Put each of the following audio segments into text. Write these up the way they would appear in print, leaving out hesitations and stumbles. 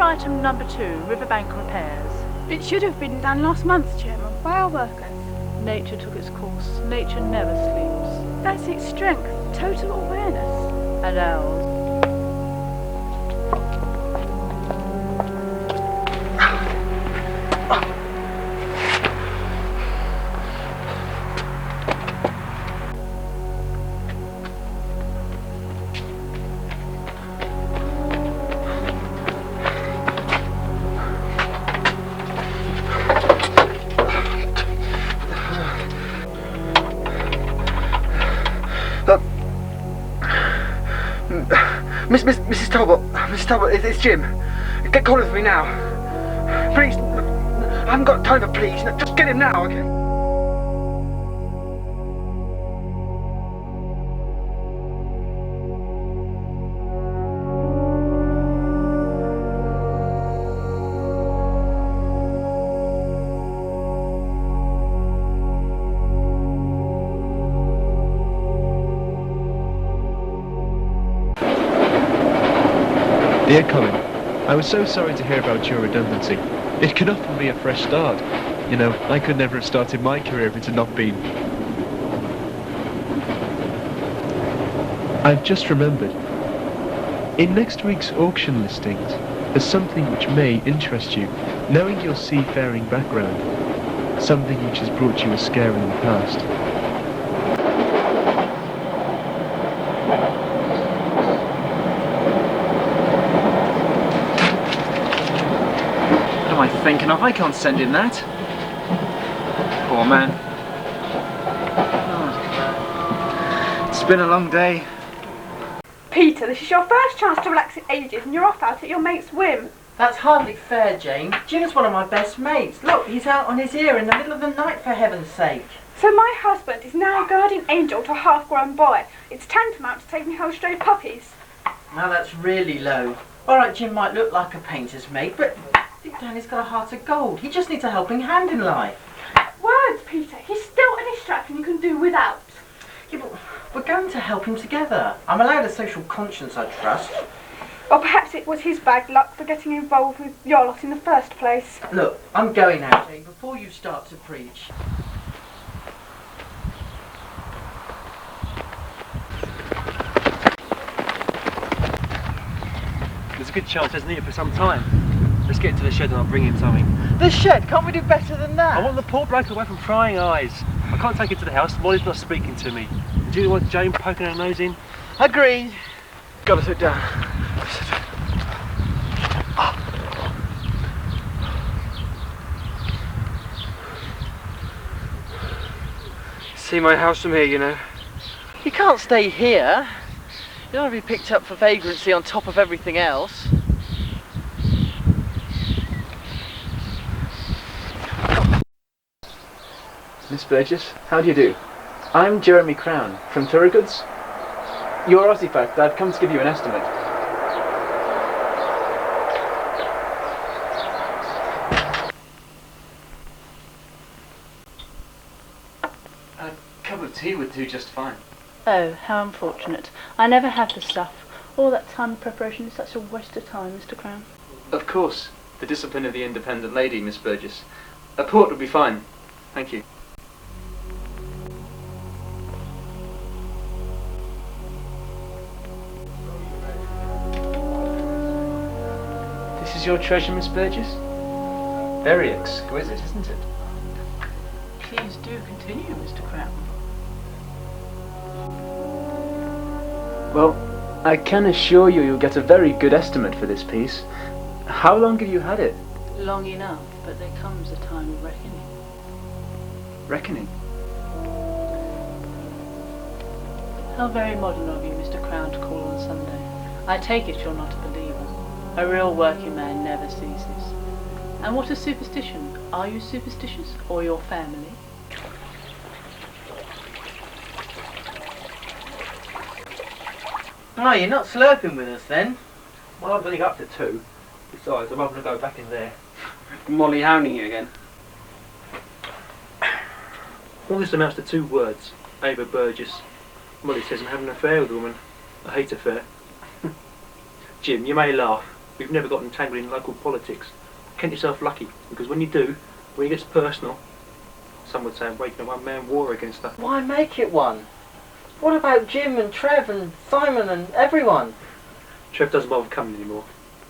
item number 2, riverbank repairs. It should have been done last month, Chairman, by our workers. Nature took its course. Nature never sleeps. That's its strength, total awareness. And ours. Mrs. Talbot, it's Jim. Get calling for me now. Please, I haven't got time for please. Just get him now, okay? Dear Colin, I was so sorry to hear about your redundancy. It can often be a fresh start. You know, I could never have started my career if it had not been. I've just remembered. In next week's auction listings, there's something which may interest you, knowing your seafaring background. Something which has brought you a scare in the past. Thinking of, I can't send him that. Poor man. Oh. It's been a long day. Peter, this is your first chance to relax in ages and you're off out at your mate's whim. That's hardly fair, Jane. Jim's one of my best mates. Look, he's out on his ear in the middle of the night, for heaven's sake. So my husband is now a guardian angel to a half-grown boy. It's tantamount to taking home stray puppies. Now that's really low. Alright, Jim might look like a painter's mate, but deep down he's got a heart of gold. He just needs a helping hand in life. Words, Peter. He's still an distraction you can do without. Yeah, but we're going to help him together. I'm allowed a social conscience, I trust. Or perhaps it was his bad luck for getting involved with your lot in the first place. Look, I'm going now, Jane, before you start to preach. There's a good chance he hasn't eaten for some time. Let's get into the shed and I'll bring him something. The shed? Can't we do better than that? I want the poor bloke away from prying eyes. I can't take him to the house. Molly's not speaking to me. Do you want Jane poking her nose in? Agreed. Gotta sit down. See my house from here, you know. You can't stay here. You don't want to be picked up for vagrancy on top of everything else. Miss Burgess, how do you do? I'm Jeremy Crown, from Turagoods. You're Aussie fact, I've come to give you an estimate. A cup of tea would do just fine. Oh, how unfortunate. I never have the stuff. All that time of preparation is such a waste of time, Mr. Crown. Of course. The discipline of the independent lady, Miss Burgess. A port would be fine. Thank you. This is your treasure, Miss Burgess? Very exquisite, isn't it? Please do continue, Mr. Crown. Well, I can assure you you'll get a very good estimate for this piece. How long have you had it? Long enough, but there comes a time of reckoning. Reckoning? How very modern of you, Mr. Crown, to call on Sunday. I take it you're not a believer. A real working man never ceases. And what is superstition? Are you superstitious, or your family? Oh, you're not slurping with us then? Well, I'm only up to 2. Besides, I'm not going to go back in there. Molly hounding you again. All this amounts to 2 words. Ava Burgess. Molly says I'm having an affair with a woman. I hate affair. Jim, you may laugh, we've never got entangled in local politics. Count yourself lucky, because when you do, when it gets personal, some would say I'm waging a one-man war against her. Why make it one? What about Jim and Trev and Simon and everyone? Trev doesn't bother coming anymore.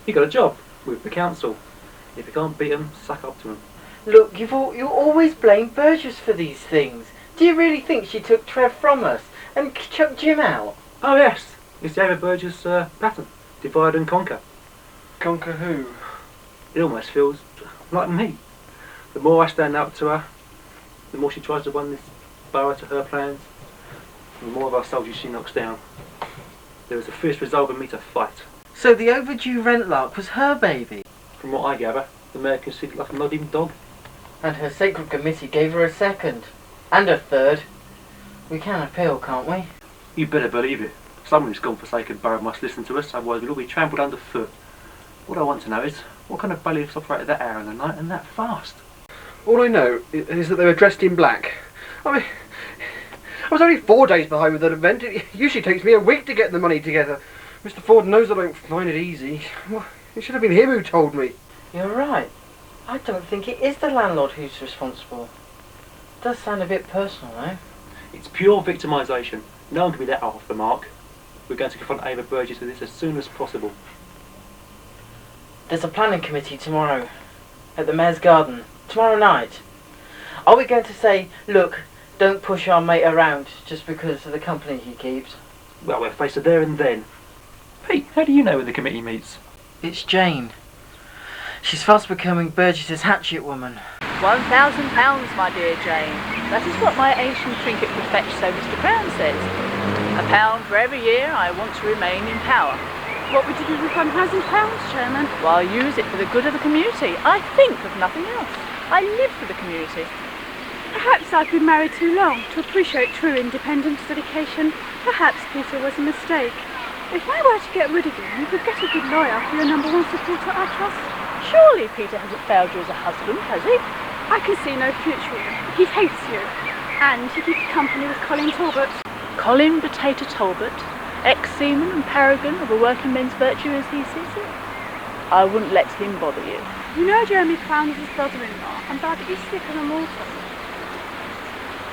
He got a job with the council. If you can't beat him, suck up to him. Look, you always blame Burgess for these things. Do you really think she took Trev from us and chucked Jim out? Oh yes, it's the Ava Burgess pattern. Divide and conquer. Conquer who? It almost feels like me. The more I stand up to her, the more she tries to run this borough to her plans, and the more of our soldiers she knocks down. There is a fierce resolve in me to fight. So the overdue rent lark was her baby? From what I gather, the mayor considered like a nodding dog. And her sacred committee gave her a second. And a third. We can appeal, can't we? You better believe it. Someone who's godforsaken borough must listen to us, otherwise we'll all be trampled underfoot. What I want to know is, what kind of bailiffs operate at that hour of the night and that fast? All I know is that they were dressed in black. I mean, I was only 4 days behind with that event. It usually takes me a week to get the money together. Mr. Ford knows I don't find it easy. Well, it should have been him who told me. You're right. I don't think it is the landlord who's responsible. It does sound a bit personal, though. It's pure victimisation. No one can be let off the mark. We're going to confront Ava Burgess with this as soon as possible. There's a planning committee tomorrow at the Mayor's Garden. Tomorrow night. Are we going to say, look, don't push our mate around just because of the company he keeps? Well, we'll face it there and then. Pete, how do you know when the committee meets? It's Jane. She's fast becoming Burgess's hatchet woman. £1,000, my dear Jane. That is what my ancient trinket would fetch, so Mr. Crown says. £1 for every year I want to remain in power. What would you do with £1,000, Chairman? Well, use it for the good of the community. I think of nothing else. I live for the community. Perhaps I've been married too long to appreciate true independence dedication. Perhaps Peter was a mistake. If I were to get rid of him, you could get a good lawyer for your #1 supporter, I trust. Surely Peter hasn't failed you as a husband, has he? I can see no future in him. He hates you. And he keeps company with Colin Talbot. Colin Potato Talbot, ex-seaman and paragon of a working men's virtue as he sees it? I wouldn't let him bother you. You know Jeremy Crown is his brother-in-law, and that he's sicker than mortal.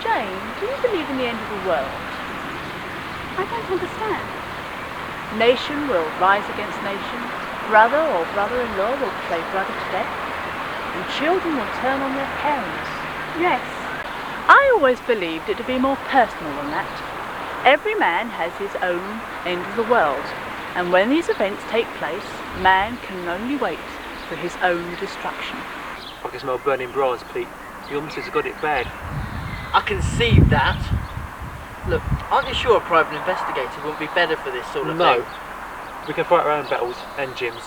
Jane, do you believe in the end of the world? I don't understand. Nation will rise against nation. Brother or brother-in-law will play brother to death. And children will turn on their parents. Yes. I always believed it to be more personal than that. Every man has his own end of the world. And when these events take place, man can only wait for his own destruction. I can smell burning bras, Pete. Your missus has got it bad. I can see that. Look, aren't you sure a private investigator wouldn't be better for this sort of thing? No. We can fight our own battles and Jim's.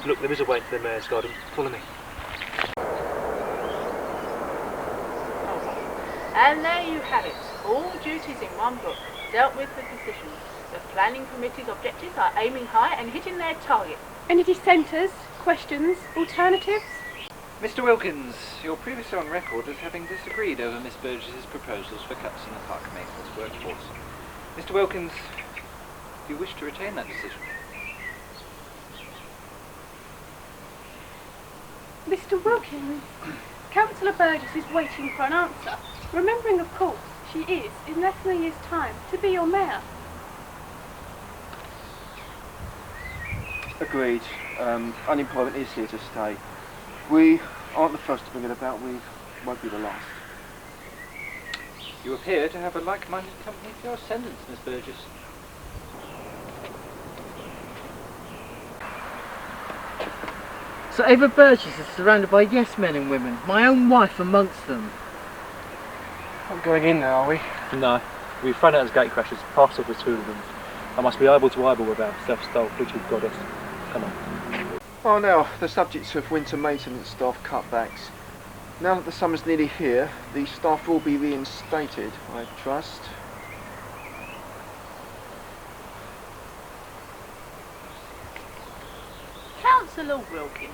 Look, there is a way to the Mayor's Garden. Follow me. And there you have it. All duties in one book, dealt with precision. The planning committee's objectives are aiming high and hitting their target. Any dissenters, questions, alternatives? Mr. Wilkins, you're previously on record as having disagreed over Miss Burgess's proposals for cuts in the park maintenance workforce. Mr. Wilkins, do you wish to retain that decision? Mr. Wilkins, Councillor Burgess is waiting for an answer. Remembering, of course, she is, in less than a year's time, to be your mayor. Agreed. Unemployment is here to stay. We aren't the first to bring it about. We won't be the last. You appear to have a like-minded company for your ascendance, Miss Burgess. So Ava Burgess is surrounded by yes men and women, my own wife amongst them. Not going in now, are we? No. We've thrown out as gate crashers, passed off with 2 of them. I must be able to eyeball with our self-styled frigid goddess. Come on. Oh, now, the subjects of winter maintenance staff cutbacks. Now that the summer's nearly here, the staff will be reinstated, I trust. Councillor Wilkins,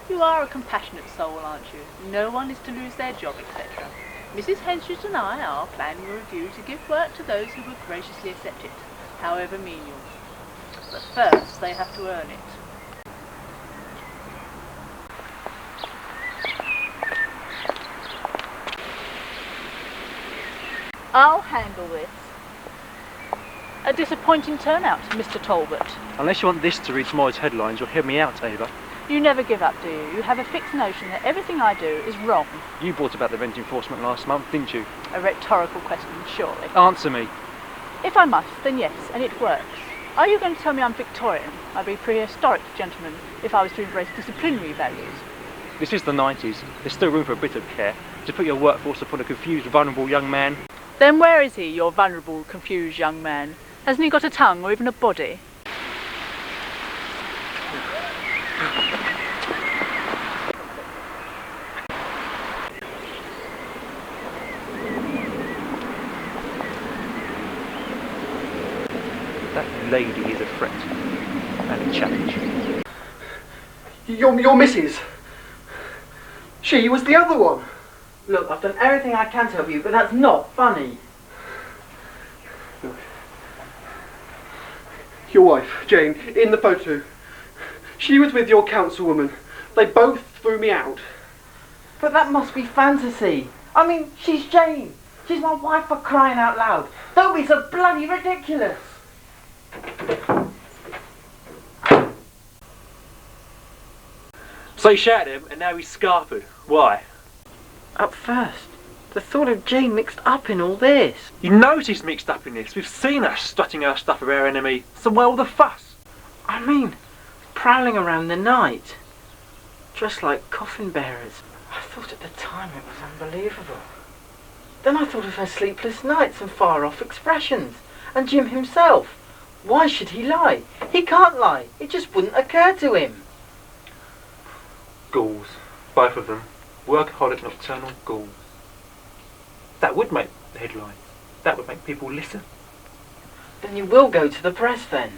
you are a compassionate soul, aren't you? No one is to lose their job, etc. Mrs. Henstridge and I are planning a review to give work to those who would graciously accept it, however menial. But first, they have to earn it. I'll handle this. A disappointing turnout, Mr. Talbot. Unless you want this to read tomorrow's headlines, you'll hear me out, Ava. You never give up, do you? You have a fixed notion that everything I do is wrong. You brought about the rent enforcement last month, didn't you? A rhetorical question, surely. Answer me. If I must, then yes, and it works. Are you going to tell me I'm Victorian? I'd be prehistoric, gentlemen, if I was to embrace disciplinary values. This is the 90s. There's still room for a bit of care. To put your workforce upon a confused, vulnerable young man. Then where is he, your vulnerable, confused young man? Hasn't he got a tongue or even a body? That lady is a threat and a challenge. Your missus. She was the other one. Look, I've done everything I can to help you, but that's not funny. Your wife, Jane, in the photo. She was with your councilwoman. They both threw me out. But that must be fantasy. I mean, she's Jane. She's my wife, for crying out loud. Don't be so bloody ridiculous. So he shouted him, and now he's scarpered. Why? At first, the thought of Jane mixed up in all this. You knows he's mixed up in this. We've seen her strutting her stuff with our enemy. So why all the fuss? I mean, prowling around the night, dressed like coffin bearers. I thought at the time it was unbelievable. Then I thought of her sleepless nights and far-off expressions. And Jim himself. Why should he lie? He can't lie. It just wouldn't occur to him. Ghouls. Both of them. Workaholic nocturnal ghouls. That would make the headlines. That would make people listen. Then you will go to the press then.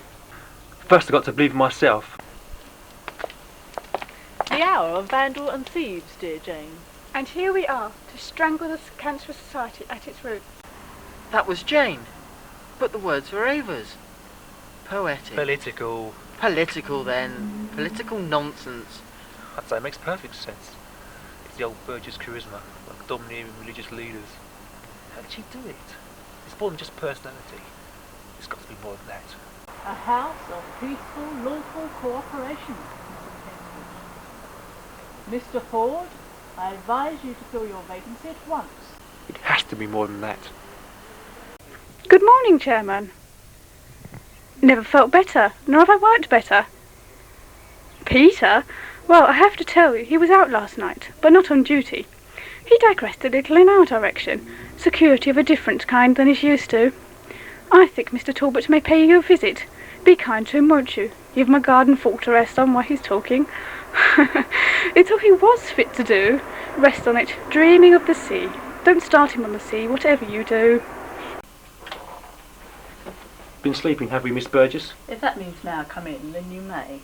First I've got to believe in myself. The hour of vandal and thieves, dear Jane. And here we are, to strangle this cancerous society at its roots. That was Jane. But the words were Ava's. Poetic. Political. Political then. Political nonsense. I'd say it makes perfect sense. It's the old Burgess charisma, like domineering religious leaders. How did she do it? It's more than just personality. It's got to be more than that. A house of peaceful, lawful cooperation. Mr. Ford, I advise you to fill your vacancy at once. It has to be more than that. Good morning, Chairman. Never felt better, nor have I worked better. Peter? Well, I have to tell you, he was out last night, but not on duty. He digressed a little in our direction, security of a different kind than he's used to. I think Mr. Talbot may pay you a visit. Be kind to him, won't you? Give him a garden fork to rest on while he's talking. It's all he was fit to do. Rest on it, dreaming of the sea. Don't start him on the sea, whatever you do. Been sleeping, have we, Miss Burgess? If that means now come in, then you may.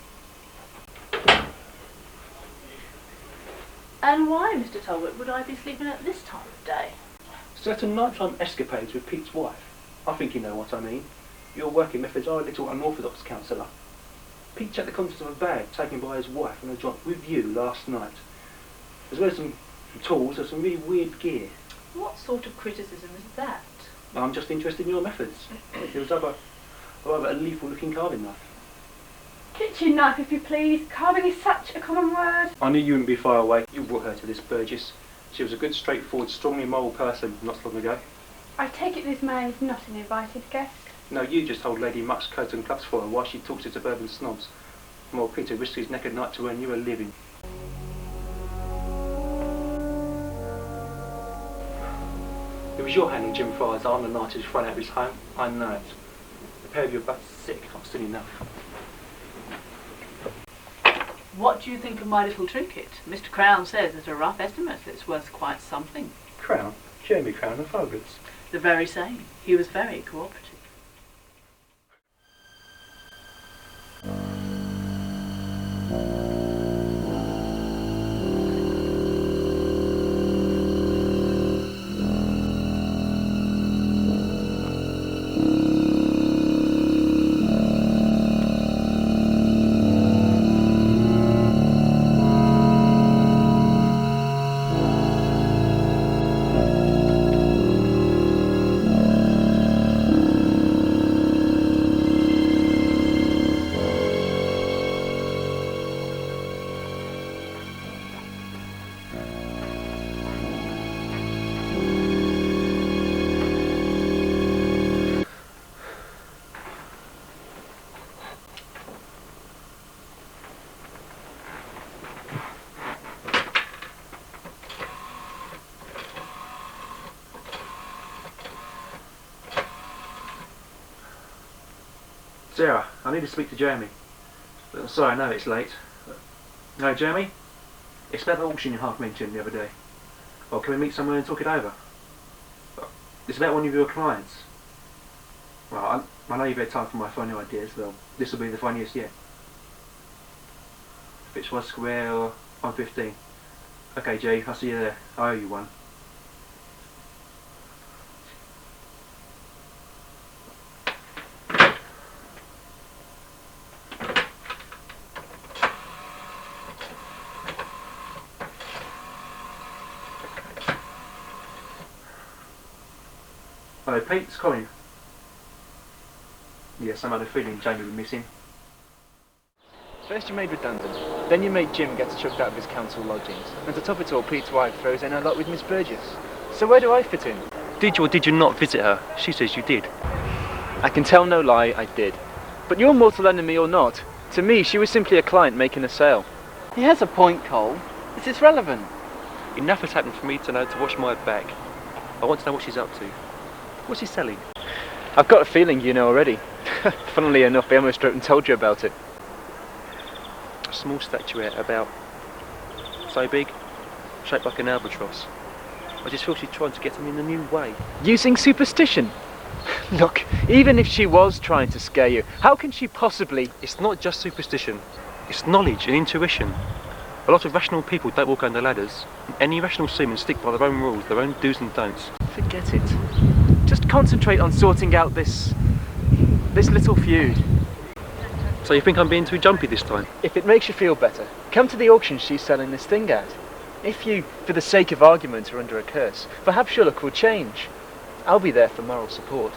And why, Mr. Talbot, would I be sleeping at this time of day? Certain nighttime escapades with Pete's wife. I think you know what I mean. Your working methods are a little unorthodox, counsellor. Pete checked the contents of a bag taken by his wife on a jaunt with you last night. As well as some tools and some really weird gear. What sort of criticism is that? I'm just interested in your methods. There was rather a lethal looking carving knife. Kitchen knife, if you please. Carving is such a common word. I knew you wouldn't be far away. You brought her to this, Burgess. She was a good, straightforward, strongly moral person not so long ago. I take it this man is not an invited guest. No, you just hold Lady Muck's coat and cuffs for her while she talks to suburban snobs. While Peter risks his neck at night to earn you a living. It was your hand on Jim Fry's arm the night he was thrown out of his home. I know it. The pair of you are both sick, not soon enough. What do you think of my little trinket? Mr. Crown says at a rough estimate it's worth quite something. Crown? Jeremy Crown of Fogarts. The very same. He was very cooperative. Sarah, I need to speak to Jeremy. Sorry, I know it's late. No, Jeremy? It's about the auction you half mentioned the other day. Well, can we meet somewhere and talk it over? It's about one of your clients. Well, I know you've had time for my funny ideas, well, this will be the funniest yet. Fitzroy Square or 115. Okay, Jay, I'll see you there. I owe you one. Hello, Pete, it's Colin. Yes, I had a feeling Jamie would be missing. First you're made redundant, then you make Jim get chucked out of his council lodgings, and to top it all, Pete's wife throws in a lot with Miss Burgess. So where do I fit in? Did you or did you not visit her? She says you did. I can tell no lie, I did. But your mortal enemy or not, to me she was simply a client making a sale. He has a point, Cole. This is relevant. Enough has happened for me to know to watch my back. I want to know what she's up to. What's she selling? I've got a feeling you know already. Funnily enough, I almost wrote and told you about it. A small statuette about so big, shaped like an albatross. I just feel she's trying to get me in a new way. Using superstition? Look, even if she was trying to scare you, how can she possibly... It's not just superstition. It's knowledge and intuition. A lot of rational people don't walk under ladders. Any rational seamen stick by their own rules, their own do's and don'ts. Forget it. Just concentrate on sorting out this little feud. So you think I'm being too jumpy this time? If it makes you feel better, come to the auction she's selling this thing at. If you, for the sake of argument, are under a curse, perhaps your luck will change. I'll be there for moral support.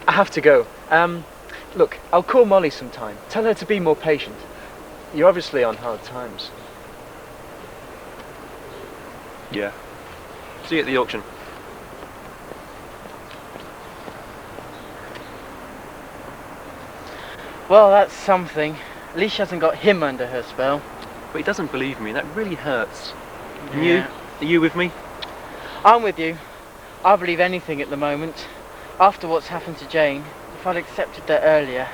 I have to go. Look, I'll call Molly sometime. Tell her to be more patient. You're obviously on hard times. Yeah. See you at the auction. Well, that's something. At least she hasn't got him under her spell. But he doesn't believe me, and that really hurts. And Yeah. you? Are you with me? I'm with you. I believe anything at the moment. After what's happened to Jane, if I'd accepted that earlier,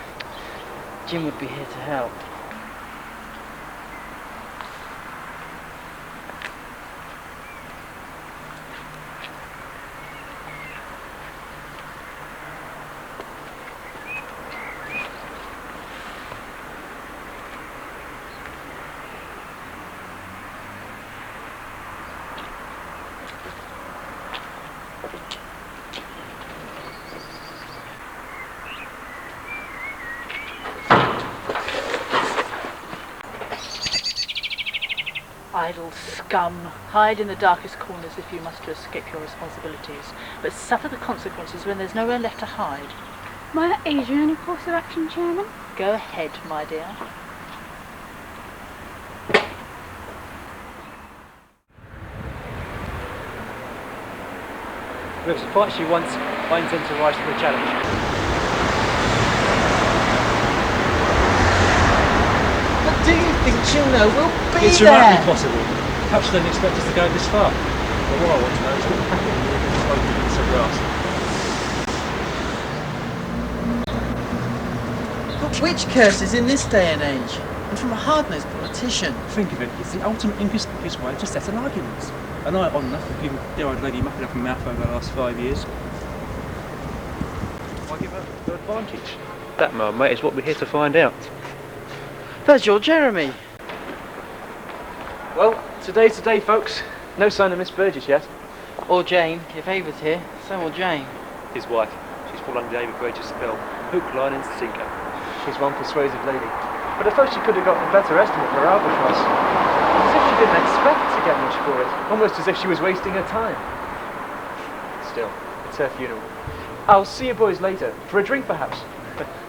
Jim would be here to help. Idle scum, hide in the darkest corners if you must to escape your responsibilities, but suffer the consequences when there's nowhere left to hide. May I aid you in any course of action, Chairman? Go ahead, my dear. Whoever fights you once, I intend to rise to the challenge. But do you think she'll know we'll be It's remarkably possible. Perhaps they didn't expect us to go this far. But what I want to know is what happened when we spoke against the grass. But which curses in this day and age? And from a hard-nosed politician. Think of it, it's the ultimate inconspicuous way to settle arguments. And I on enough for giving dear old lady muffin up her mouth over the last 5 years. Why give her the advantage? That, my mate, is what we're here to find out. There's your Jeremy. Well, today's the day, folks. No sign of Miss Burgess yet. Or Jane. If Ava's here, so will Jane. His wife. She's fallen under David Burgess' spell. Hook, line and sinker. She's one persuasive lady. But I thought she could have gotten a better estimate for her albatross. As if she didn't expect to get much for it. Almost as if she was wasting her time. Still, it's her funeral. I'll see you boys later. For a drink, perhaps.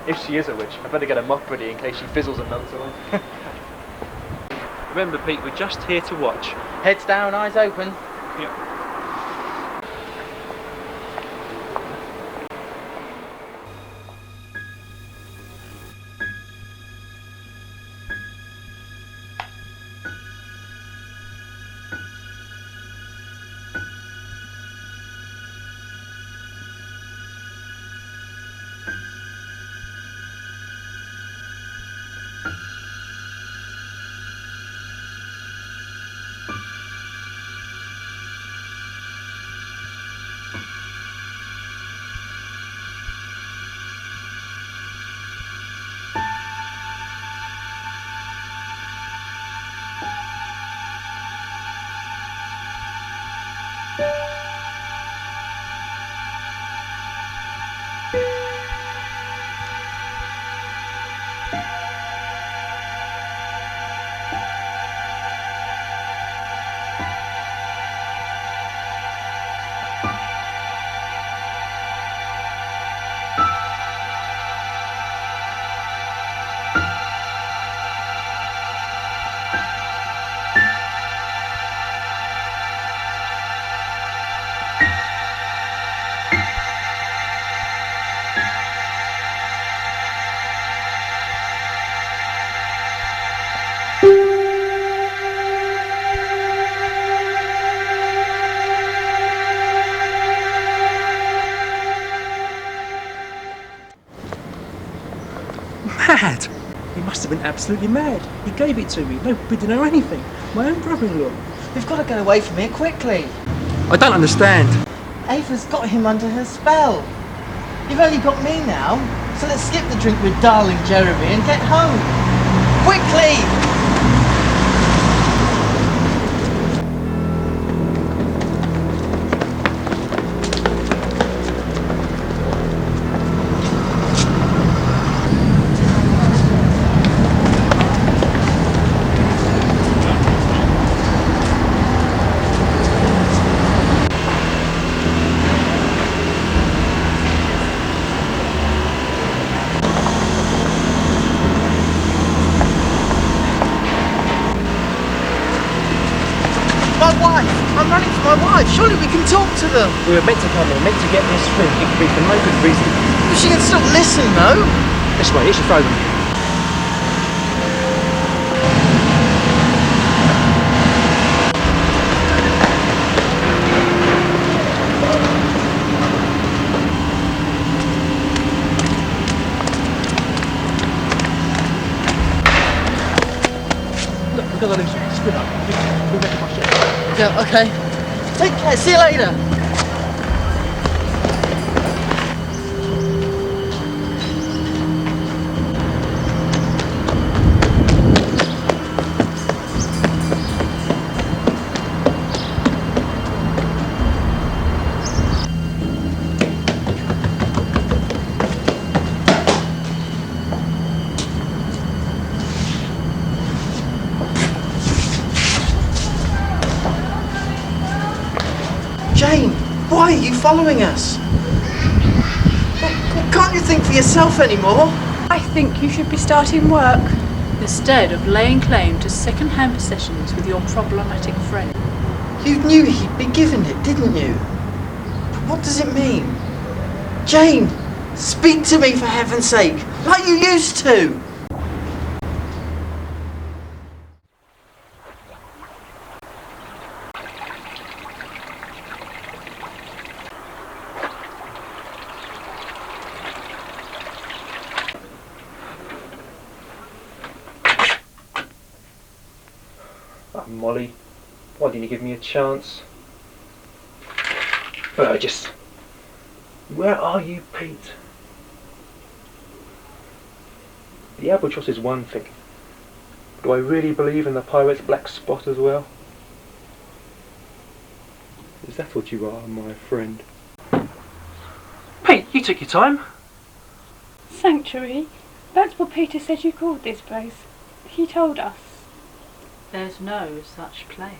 If she is a witch, I better get a mop ready in case she fizzles and melts away. Remember, Pete, we're just here to watch. Heads down, eyes open. Yep. mad. He must have been absolutely mad. He gave it to me, no bidding or anything. My own brother-in-law. We've got to get away from here quickly. I don't understand. Ava's got him under her spell. You've only got me now, so let's skip the drink with darling Jeremy and get home. Quickly! I'm running for my wife. Surely we can talk to them. We were meant to come here, meant to get this through. It could be for no good reason. But she can still listen, though. This way, here's your phone. Look, we've got to lose it. Spin up. We'll make my shit. Yeah, okay. Take care. See you later. Jane, why are you following us? Can't you think for yourself anymore? I think you should be starting work. Instead of laying claim to second-hand possessions with your problematic friend. You knew he'd be given it, didn't you? What does it mean? Jane, speak to me for heaven's sake, like you used to! Oh, Molly, why didn't you give me a chance? Burgess, where are you, Pete? The albatross is one thing. Do I really believe in the pirate's black spot as well? Is that what you are, my friend? Pete, you took your time. Sanctuary? That's what Peter said you called this place. He told us. There's no such place.